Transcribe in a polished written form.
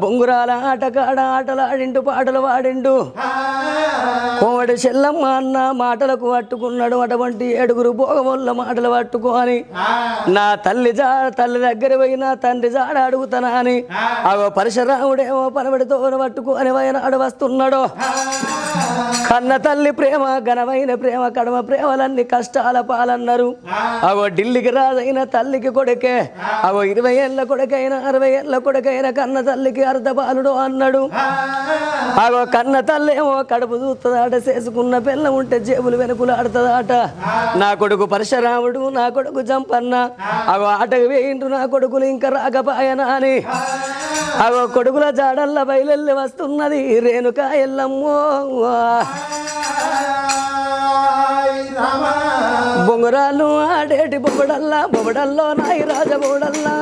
బొంగురాల ఆటకాడ ఆటలాడిండు పాటలు వాడిండు కోమటి చెల్లమ్మ అన్న మాటలకు పట్టుకున్నాడు అటువంటి 7 భోగముల మాటలు పట్టుకొని నా తల్లి దగ్గర పోయి నా తండ్రి జాడ అడుగుతానా అని అగో పరశురాముడేమో పనబడితో పట్టుకొని వయనాడు వస్తున్నాడు కన్న తల్లి ప్రేమ ఘనమైన ప్రేమ కడమ ప్రేమలన్నీ కష్టాల పాలన్నారు అగో ఢిల్లీకి రాజైన తల్లికి కొడుకే అగో 20 ఏళ్ళ కొడుకైన 60 ఏళ్ళ కొడుకైన కన్న తల్లికి అర్ధపాలుడు అన్నాడు అగో కన్న తల్లి ఏమో కడుపు చూస్తుందాట చేసుకున్న పిల్ల ఉంటే జేబులు వెనుకలు ఆడుతుందాట నా కొడుకు పరశురాముడు నా కొడుకు జంపన్న అగో ఆటకు వేయిండు నా కొడుకులు ఇంకా రాకపోయనా అని అగో కొడుకుల జాడల్ల బయలెల్లి వస్తున్నది రేణుకా ఎల్లమ్మో బొంగరాలు ఆడేటి బొబ్బడల్లా బొబ్బడల్లో నాయి రాజబోడల్లా